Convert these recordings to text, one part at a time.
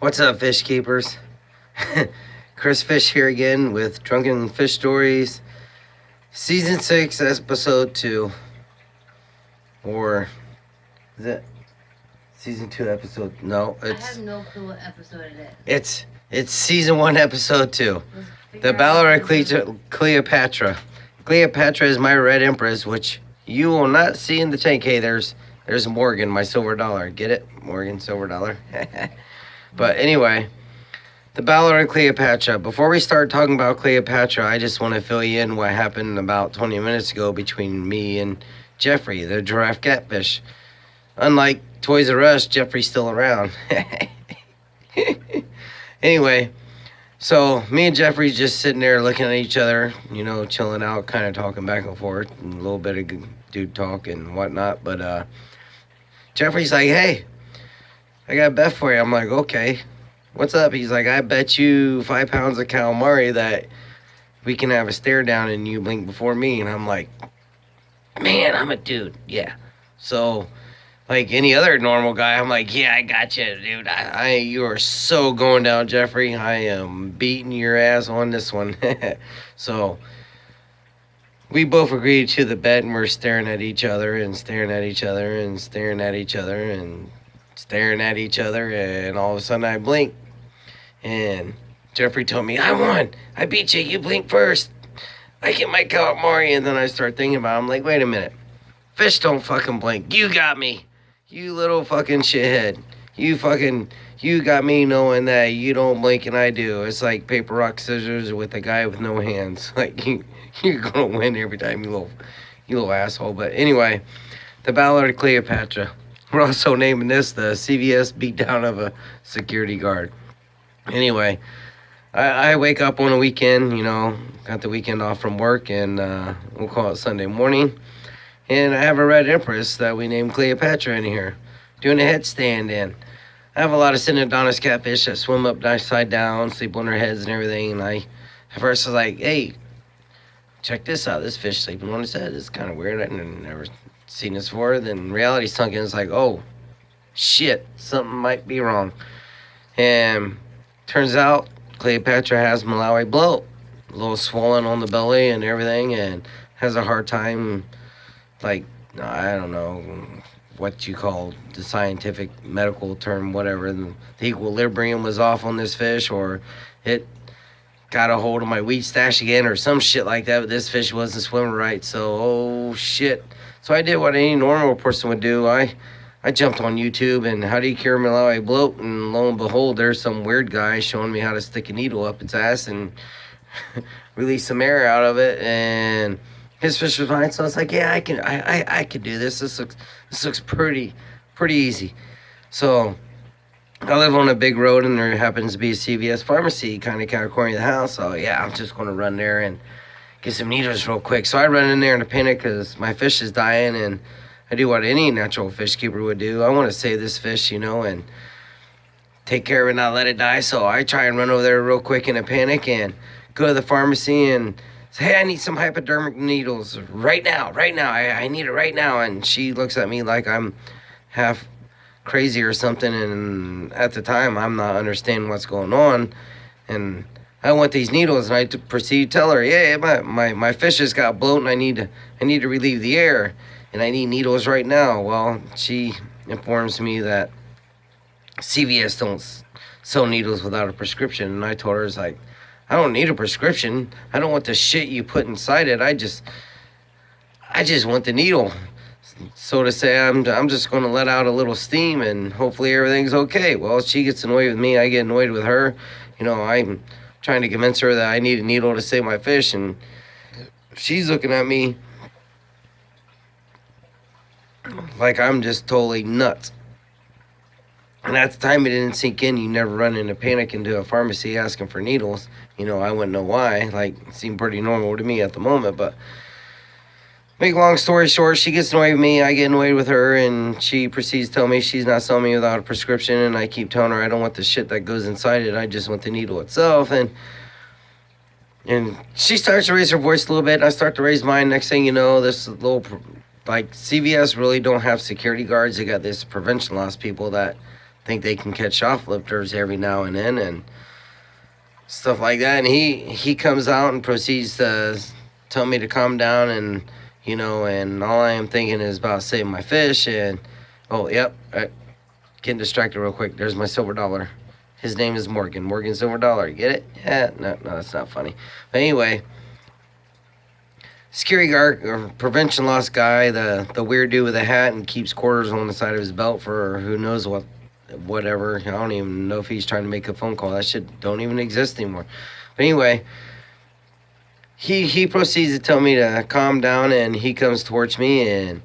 What's up, fish keepers? Chris Fish here again with Drunken Fish Stories, Season 6, Episode 2. Or, is it Season 2, Episode... No, I have no clue what episode it is. It's Season 1, Episode 2. The Ballard of Cleopatra. Cleopatra is my red empress, which you will not see in the tank. Hey, there's Morgan, my silver dollar. Get it? Morgan, silver dollar. But anyway, the Ballard of Cleopatra. Before we start talking about Cleopatra, I just want to fill you in what happened about 20 minutes ago between me and Jeffrey, the giraffe catfish. Unlike Toys R Us, Jeffrey's still around. Anyway, so me and Jeffrey's just sitting there looking at each other, chilling out, kind of talking back and forth, and a little bit of dude talk and whatnot. But Jeffrey's like, hey, I got a bet for you. I'm like, okay, what's up? He's like, I bet you 5 pounds of calamari that we can have a stare down and you blink before me. And I'm like, man, I'm a dude. Yeah. So, like any other normal guy, I'm like, yeah, I got you, dude. You are so going down, Jeffrey. I am beating your ass on this one. So, we both agreed to the bet, and we're staring at each other and staring at each other and staring at each other and staring at each other, and all of a sudden I blink, and Jeffrey told me, I won, I beat you, you blink first, I get my calamari. And then I start thinking about it. I'm like, wait a minute, fish don't fucking blink. You got me, you little fucking shithead. You got me knowing that you don't blink and I do. It's like paper, rock, scissors with a guy with no hands. Like, you're gonna win every time, you little asshole. But anyway, the Ballad of Cleopatra. We're also naming this the CVS beatdown of a security guard. Anyway, I wake up on a weekend, got the weekend off from work, and we'll call it Sunday morning. And I have a red empress that we named Cleopatra in here, doing a headstand in. I have a lot of Synodontis catfish that swim up side down, sleep on their heads and everything. And I, at first, was like, hey, check this out. This fish sleeping on his head. It's kind of weird. I've never seen this before. Then reality sunk in. It's like, oh, shit, something might be wrong. And turns out Cleopatra has Malawi bloat, a little swollen on the belly and everything, and has a hard time, like, I don't know what you call the scientific medical term, whatever. The equilibrium was off on this fish, or it got a hold of my weed stash again, or some shit like that. But this fish wasn't swimming right, so oh shit. So I did what any normal person would do. I jumped on YouTube and how do you cure Malawi bloat, and lo and behold, there's some weird guy showing me how to stick a needle up its ass and release some air out of it, and his fish was fine. So I was like, yeah, I can do this. This looks pretty easy. So I live on a big road, and there happens to be a CVS pharmacy kind of corner of the house. So yeah, I'm just going to run there and get some needles real quick. So I run in there in a panic because my fish is dying, and I do what any natural fish keeper would do. I want to save this fish, and take care of it, not let it die. So I try and run over there real quick in a panic and go to the pharmacy and say, hey, I need some hypodermic needles right now. I need it right now. And she looks at me like I'm half crazy or something. And at the time, I'm not understanding what's going on. And I want these needles, and I proceed to tell her, yeah, my fish has got bloat, and I need to relieve the air, and I need needles right now. Well, she informs me that CVS don't sell needles without a prescription, and I told her, it's like, I don't need a prescription. I don't want the shit you put inside it. I just want the needle. So to say, I'm just going to let out a little steam, and hopefully everything's okay. Well, she gets annoyed with me. I get annoyed with her. I'm trying to convince her that I need a needle to save my fish, and she's looking at me like I'm just totally nuts. And at the time, it didn't sink in. You never run in a panic into a pharmacy asking for needles. I wouldn't know why. Like, it seemed pretty normal to me at the moment. But make long story short, she gets annoyed with me. I get annoyed with her. And she proceeds to tell me she's not selling me without a prescription. And I keep telling her I don't want the shit that goes inside it. I just want the needle itself. And she starts to raise her voice a little bit. And I start to raise mine. Next thing you know, this little, like, CVS really don't have security guards. They got this prevention loss people that think they can catch shoplifters every now and then and stuff like that. And he comes out and proceeds to tell me to calm down and and all I am thinking is about saving my fish. And oh, yep, getting distracted real quick. There's my silver dollar. His name is Morgan Silver Dollar. Get it? Yeah, no, that's not funny. But anyway, security guard or prevention loss guy, the weird dude with a hat and keeps quarters on the side of his belt for who knows whatever. I don't even know if he's trying to make a phone call. That shit don't even exist anymore. But anyway, he proceeds to tell me to calm down, and he comes towards me, and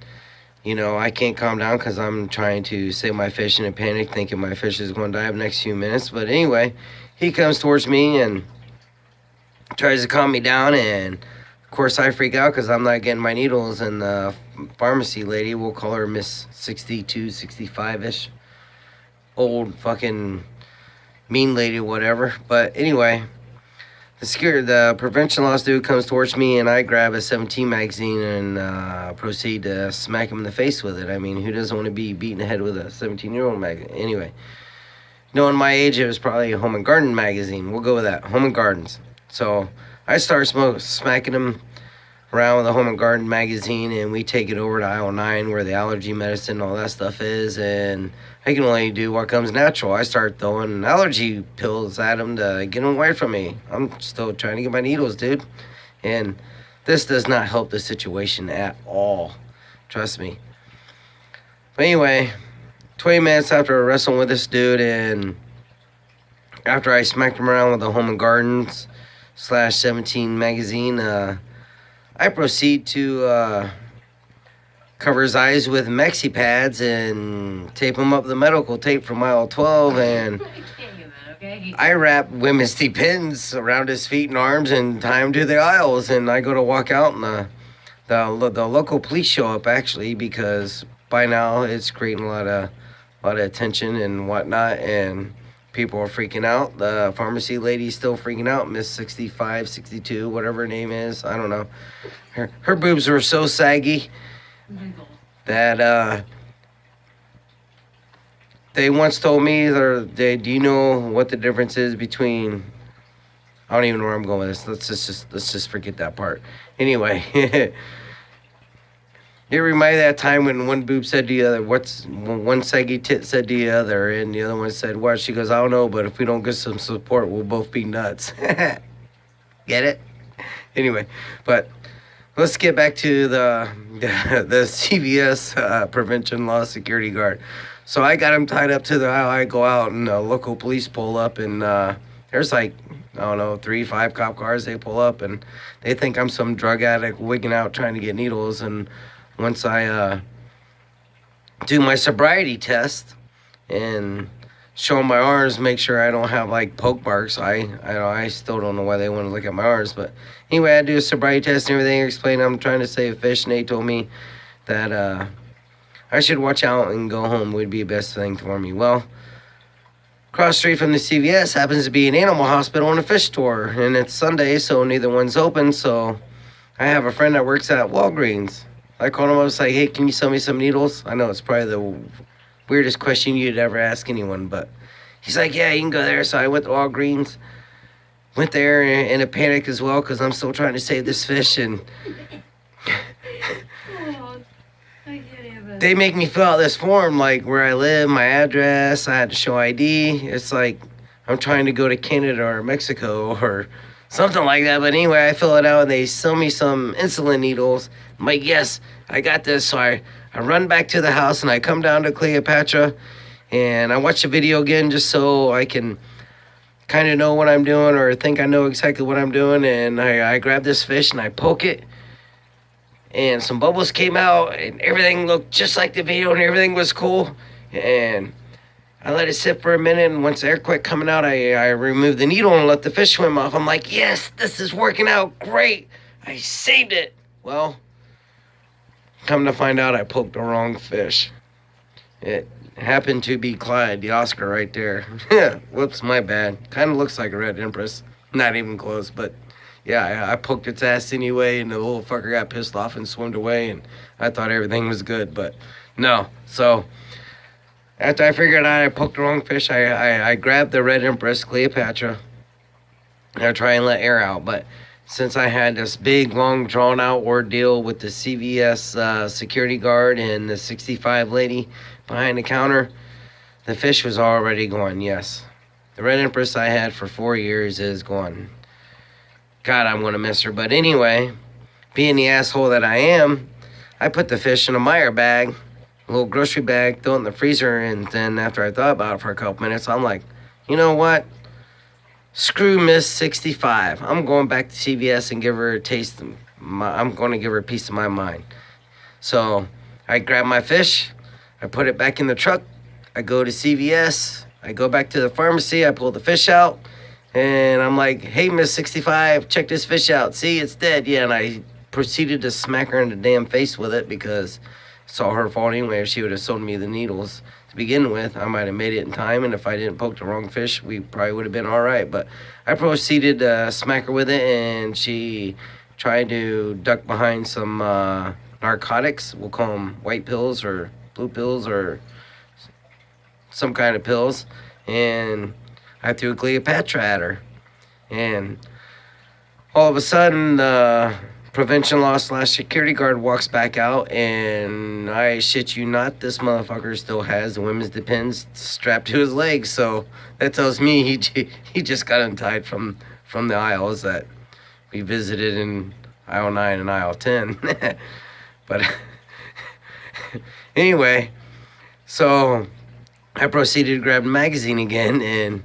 I can't calm down because I'm trying to save my fish in a panic, thinking my fish is going to die in the next few minutes. But anyway, he comes towards me and tries to calm me down, and of course I freak out because I'm not getting my needles, and the pharmacy lady, we'll call her Miss 62, 65-ish, old fucking mean lady, whatever. But anyway, the prevention loss dude comes towards me, and I grab a 17 magazine and proceed to smack him in the face with it. I mean, who doesn't want to be beaten in the head with a 17-year-old magazine? Anyway, knowing my age, it was probably a Home and Garden magazine. We'll go with that, Home and Gardens. So I start smacking him around with a Home and Garden magazine, and we take it over to aisle 9 where the allergy medicine and all that stuff is, and I can only do what comes natural. I start throwing allergy pills at him to get him away from me. I'm still trying to get my needles, dude. And this does not help the situation at all. Trust me. But anyway, 20 minutes after wrestling with this dude, and after I smacked him around with the Home and Gardens /17 magazine, I proceed to cover his eyes with Mexi pads and tape him up with the medical tape from aisle 12, and I wrap women's pins around his feet and arms and tie him to the aisles, and I go to walk out, and the local police show up, actually, because by now it's creating a lot of attention and whatnot, and people are freaking out. The pharmacy lady's still freaking out, Miss 65, 62, whatever her name is. I don't know. Her boobs were so saggy that they once told me, do you know what the difference is between, I don't even know where I'm going with this. Let's just forget that part. Anyway, it reminded me of that time when one boob said to the other, one saggy tit said to the other, and the other one said, what? She goes, I don't know, but if we don't get some support, we'll both be nuts. Get it? Anyway, but let's get back to the CVS prevention law security guard. So I got him tied up to the aisle. I go out, and the local police pull up, and there's like, I don't know, 3-5 cop cars. They pull up, and they think I'm some drug addict wigging out trying to get needles. And once I do my sobriety test and show them my arms, make sure I don't have like poke marks. I still don't know why they want to look at my arms, but anyway, I do a sobriety test and everything. Explain I'm trying to save fish, and they told me that I should watch out and go home would be the best thing for me. Well, across the street from the CVS happens to be an animal hospital and a fish store, and it's Sunday, so neither one's open. So I have a friend that works at Walgreens. I called him. I was like, hey, can you sell me some needles? I know it's probably the weirdest question you'd ever ask anyone, but he's like, yeah, you can go there. So I went to Walgreens, went there in a panic as well, because I'm still trying to save this fish, and they make me fill out this form, like where I live, my address. I had to show ID. It's like I'm trying to go to Canada or Mexico or something like that. But anyway, I fill it out, and they sell me some insulin needles. I'm like, yes, I got this. So I run back to the house, and I come down to Cleopatra, and I watch the video again just so I can kind of know what I'm doing, or think I know exactly what I'm doing. And I grab this fish, and I poke it, and some bubbles came out, and everything looked just like the video, and everything was cool. And I let it sit for a minute, and once the air quit coming out, I removed the needle and let the fish swim off. I'm like, yes, this is working out great. I saved it. Well, come to find out, I poked the wrong fish. It happened to be Clyde, the Oscar right there. Whoops, my bad. Kind of looks like a red empress. Not even close, but yeah, I poked its ass anyway, and the little fucker got pissed off and swam away, and I thought everything was good, but no. So After I figured out I poked the wrong fish, I grabbed the red Empress Cleopatra. I try and let air out, but since I had this big, long, drawn out ordeal with the CVS security guard and the 65 lady behind the counter, the fish was already gone. Yes, the red Empress I had for 4 years is gone. God, I'm gonna miss her. But anyway, being the asshole that I am, I put the fish in a Meyer bag, a little grocery bag, throw it in the freezer, and then after I thought about it for a couple minutes, I'm like, you know what? Screw Miss 65. I'm going back to CVS and give her a taste. I'm going to give her a piece of my mind. So I grab my fish. I put it back in the truck. I go to CVS. I go back to the pharmacy. I pull the fish out. And I'm like, hey, Miss 65, check this fish out. See, it's dead. Yeah, and I proceeded to smack her in the damn face with it because it's all her fault anyway. If she would have sold me the needles to begin with, I might have made it in time, and if I didn't poke the wrong fish, we probably would have been all right. But I proceeded to smack her with it, and she tried to duck behind some narcotics. We'll call them white pills or blue pills or some kind of pills, and I threw Cleopatra at her, and all of a sudden, the prevention law / security guard walks back out, and I shit you not, this motherfucker still has the women's Depends strapped to his legs. So that tells me he just got untied from the aisles that we visited in aisle 9 and aisle 10. But anyway, so I proceeded to grab the magazine again, and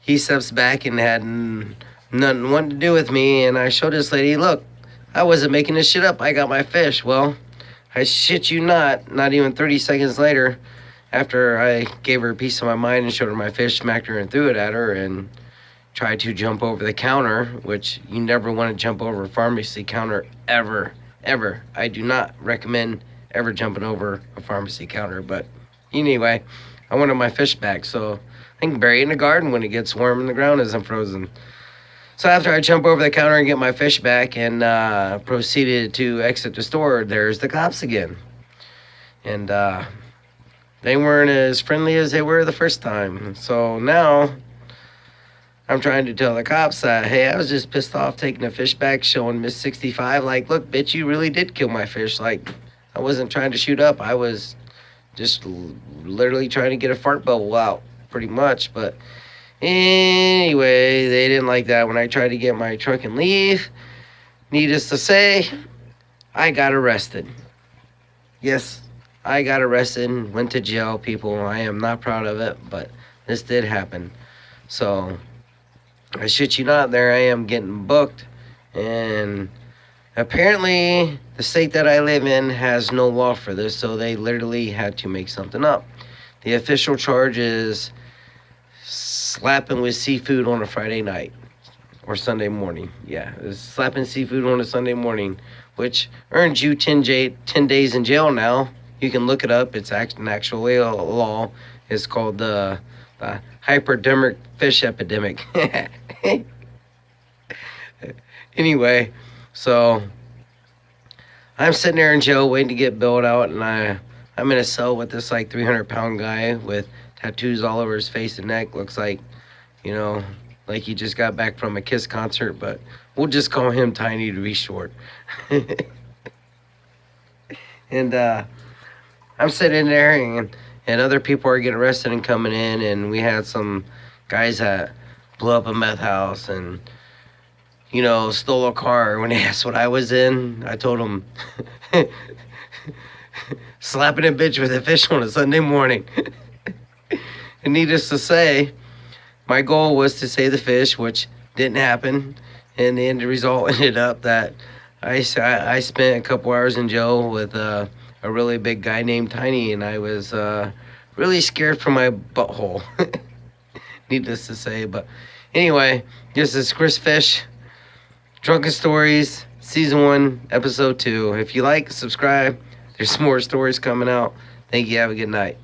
he steps back and had nothing to do with me, and I showed this lady, look, I wasn't making this shit up. I got my fish. Well, I shit you not even 30 seconds later, after I gave her a piece of my mind and showed her my fish, smacked her and threw it at her, and tried to jump over the counter, which you never want to jump over a pharmacy counter ever. I do not recommend ever jumping over a pharmacy counter, but anyway, I wanted my fish back, so I can bury it in the garden when it gets warm and the ground isn't frozen. So after I jump over the counter and get my fish back and proceeded to exit the store, there's the cops again. And they weren't as friendly as they were the first time. So now I'm trying to tell the cops that, hey, I was just pissed off taking the fish back, showing Miss 65, like, look, bitch, you really did kill my fish. Like, I wasn't trying to shoot up. I was just literally trying to get a fart bubble out, pretty much. But anyway, they didn't like that when I tried to get my truck and leave. Needless to say, I got arrested. Yes, I got arrested and went to jail, people. I am not proud of it, but this did happen. So, I shit you not, there I am getting booked. And apparently, the state that I live in has no law for this, so they literally had to make something up. The official charge is slapping with seafood on a Friday night or Sunday morning. Yeah, it's slapping seafood on a Sunday morning, which earns you 10 days in jail now. You can look it up. It's an actual law. It's called the hypodermic fish epidemic. Anyway, so I'm sitting there in jail waiting to get bailed out, and I'm in a cell with this like 300-pound guy with tattoos all over his face and neck. Looks like, like he just got back from a Kiss concert, but we'll just call him Tiny to be short. And I'm sitting there, and other people are getting arrested and coming in, and we had some guys that blew up a meth house and, stole a car. When they asked what I was in, I told them, slapping a bitch with a fish on a Sunday morning. And needless to say, my goal was to save the fish, which didn't happen. And the end result ended up that I spent a couple hours in jail with a really big guy named Tiny, and I was really scared for my butthole. Needless to say, but anyway, this is Chris Fish, Drunken Stories, Season 1, Episode 2. If you like, subscribe. There's more stories coming out. Thank you. Have a good night.